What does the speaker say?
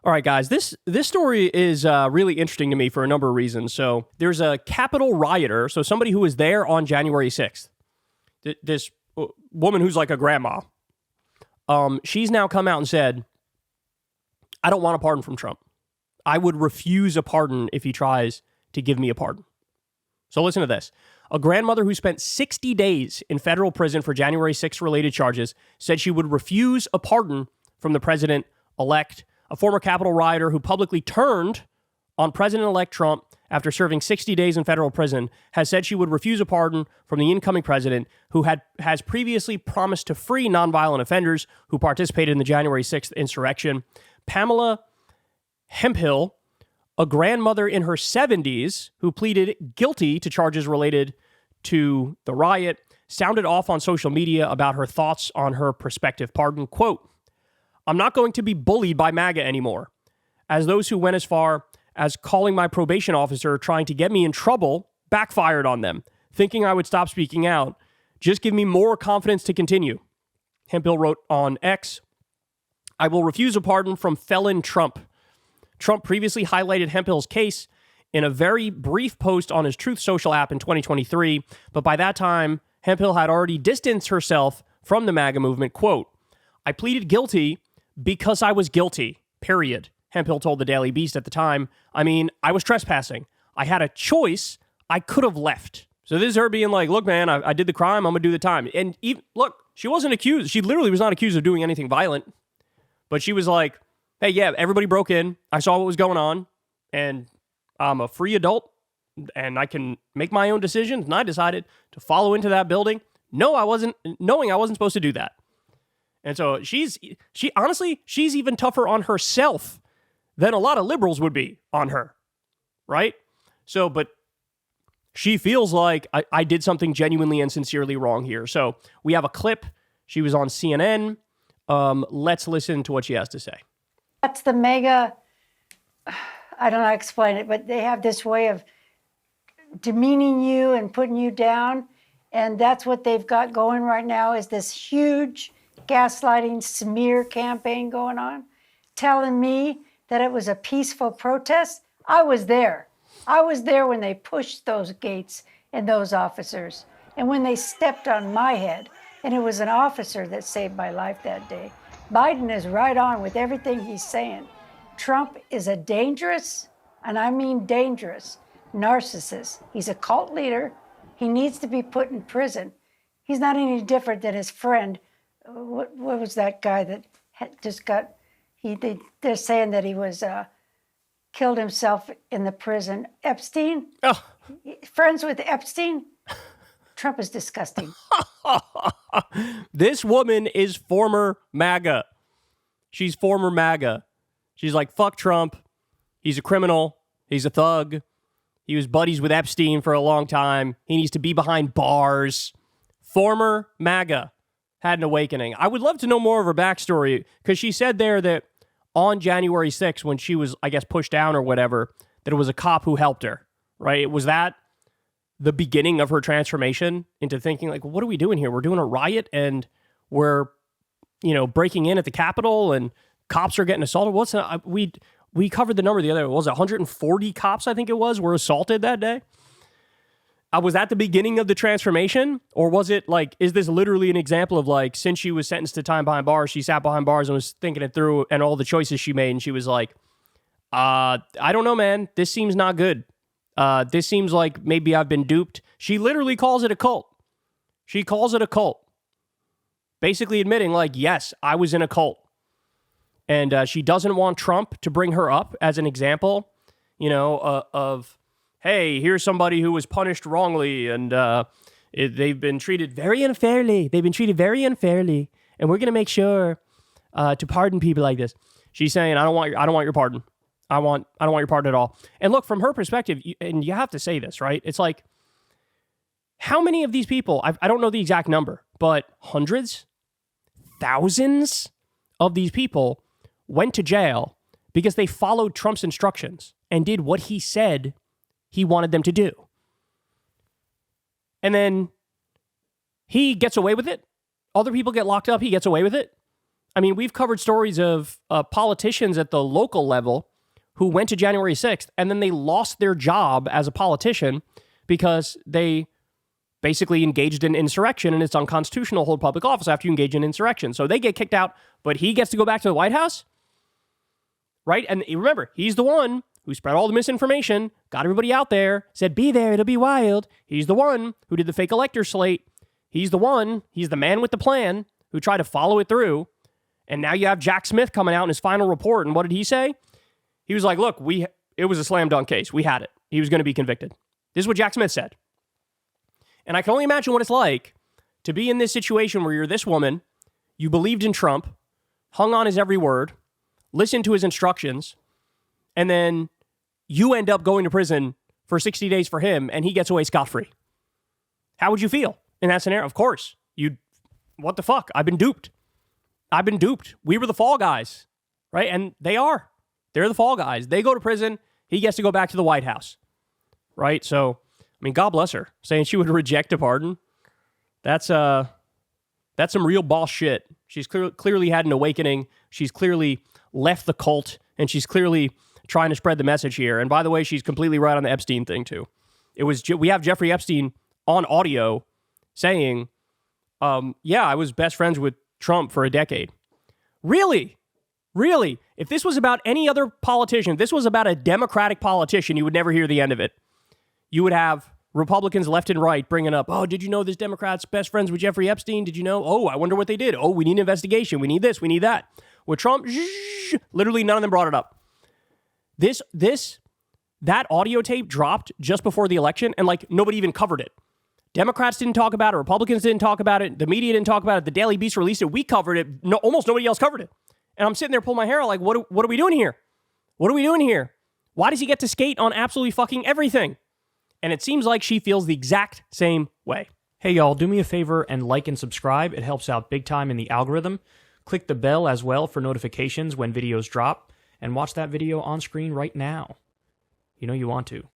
All right, guys, this story is really interesting to me for a number of reasons. So there's a Capitol rioter, so somebody who was there on January 6th. This woman who's like a grandma. She's now come out and said, I don't want a pardon from Trump. I would refuse a pardon if he tries to give me a pardon. So listen to this. A grandmother who spent 60 days in federal prison for January 6th related charges said she would refuse a pardon from the president-elect. A former Capitol rioter who publicly turned on President-elect Trump after serving 60 days in federal prison has said she would refuse a pardon from the incoming president who has previously promised to free nonviolent offenders who participated in the January 6th insurrection. Pamela Hemphill, a grandmother in her 70s who pleaded guilty to charges related to the riot, sounded off on social media about her thoughts on her prospective pardon. Quote, I'm not going to be bullied by MAGA anymore, as those who went as far as calling my probation officer trying to get me in trouble backfired on them, thinking I would stop speaking out. Just give me more confidence to continue. Hemphill wrote on X, I will refuse a pardon from felon Trump. Trump previously highlighted Hemphill's case in a very brief post on his Truth Social app in 2023, but by that time, Hemphill had already distanced herself from the MAGA movement. Quote, I pleaded guilty because I was guilty, period. Hemphill told the Daily Beast at the time. I mean, I was trespassing. I had a choice. I could have left. So this is her being like, look, man, I did the crime. I'm going to do the time. And even, look, she wasn't accused. She literally was not accused of doing anything violent. But she was like, hey, yeah, everybody broke in. I saw what was going on. And I'm a free adult. And I can make my own decisions. And I decided to follow into that building. No, I wasn't, knowing I wasn't supposed to do that. And so she honestly, she's even tougher on herself than a lot of liberals would be on her, right? So, but she feels like I did something genuinely and sincerely wrong here. So we have a clip. She was on CNN. Let's listen to what she has to say. That's the mega, I don't know how to explain it, but they have this way of demeaning you and putting you down. And that's what they've got going right now is this huge gaslighting smear campaign going on, telling me that it was a peaceful protest. I was there. I was there when they pushed those gates and those officers and when they stepped on my head. And it was an officer that saved my life that day. Biden is right on with everything he's saying. Trump is a dangerous, and I mean dangerous, narcissist. He's a cult leader. He needs to be put in prison. He's not any different than his friend. What was that guy that just got, they're saying that he was killed himself in the prison. Epstein? Oh. Friends with Epstein? Trump is disgusting. This woman is former MAGA. She's former MAGA. She's like, fuck Trump. He's a criminal. He's a thug. He was buddies with Epstein for a long time. He needs to be behind bars. Former MAGA. Had an awakening. I would love to know more of her backstory because she said there that on January 6th, when she was, I guess, pushed down or whatever, that it was a cop who helped her, right? Was that the beginning of her transformation into thinking like, what are we doing here? We're doing a riot and we're, breaking in at the Capitol and cops are getting assaulted. We covered the number the other, was it 140 cops, I think it was, were assaulted that day? Was that the beginning of the transformation? Or was it like, is this literally an example of like, since she was sentenced to time behind bars, she sat behind bars and was thinking it through and all the choices she made. And she was like, I don't know, man. This seems not good. This seems like maybe I've been duped. She literally calls it a cult. She calls it a cult. Basically admitting like, yes, I was in a cult. And she doesn't want Trump to bring her up as an example, of, hey, here's somebody who was punished wrongly and they've been treated very unfairly. And we're going to make sure to pardon people like this. She's saying, I don't want your pardon. I don't want your pardon at all. And look, from her perspective, and you have to say this, right? It's like, how many of these people, I don't know the exact number, but hundreds, thousands of these people went to jail because they followed Trump's instructions and did what he said he wanted them to do. And then he gets away with it. Other people get locked up. He gets away with it. I mean, we've covered stories of politicians at the local level who went to January 6th and then they lost their job as a politician because they basically engaged in insurrection, and it's unconstitutional to hold public office after you engage in insurrection. So they get kicked out, but he gets to go back to the White House, right? And remember, he's the one who spread all the misinformation, got everybody out there, said, be there, it'll be wild. He's the one who did the fake elector slate. He's the man with the plan who tried to follow it through. And now you have Jack Smith coming out in his final report, and what did he say? He was like, look, it was a slam dunk case. We had it. He was going to be convicted. This is what Jack Smith said. And I can only imagine what it's like to be in this situation where you're this woman, you believed in Trump, hung on his every word, listened to his instructions, and then you end up going to prison for 60 days for him, and he gets away scot-free. How would you feel in that scenario? Of course. What the fuck? I've been duped. We were the fall guys, right? And they are. They're the fall guys. They go to prison. He gets to go back to the White House, right? So, I mean, God bless her, saying she would reject a pardon. That's some real boss shit. She's clearly had an awakening. She's clearly left the cult, and she's clearly trying to spread the message here. And by the way, she's completely right on the Epstein thing too. We have Jeffrey Epstein on audio saying, yeah, I was best friends with Trump for a decade. Really? If this was about any other politician, if this was about a Democratic politician, you would never hear the end of it. You would have Republicans left and right bringing up, oh, did you know this Democrat's best friends with Jeffrey Epstein? Did you know? Oh, I wonder what they did. Oh, we need an investigation. We need this. We need that. With Trump, literally none of them brought it up. That audio tape dropped just before the election, and like nobody even covered it. Democrats didn't talk about it. Republicans didn't talk about it. The media didn't talk about it. The Daily Beast released it. We covered it. No, almost nobody else covered it. And I'm sitting there pulling my hair out like, what are we doing here? What are we doing here? Why does he get to skate on absolutely fucking everything? And it seems like she feels the exact same way. Hey, y'all, do me a favor and like and subscribe. It helps out big time in the algorithm. Click the bell as well for notifications when videos drop. And watch that video on screen right now. You know you want to.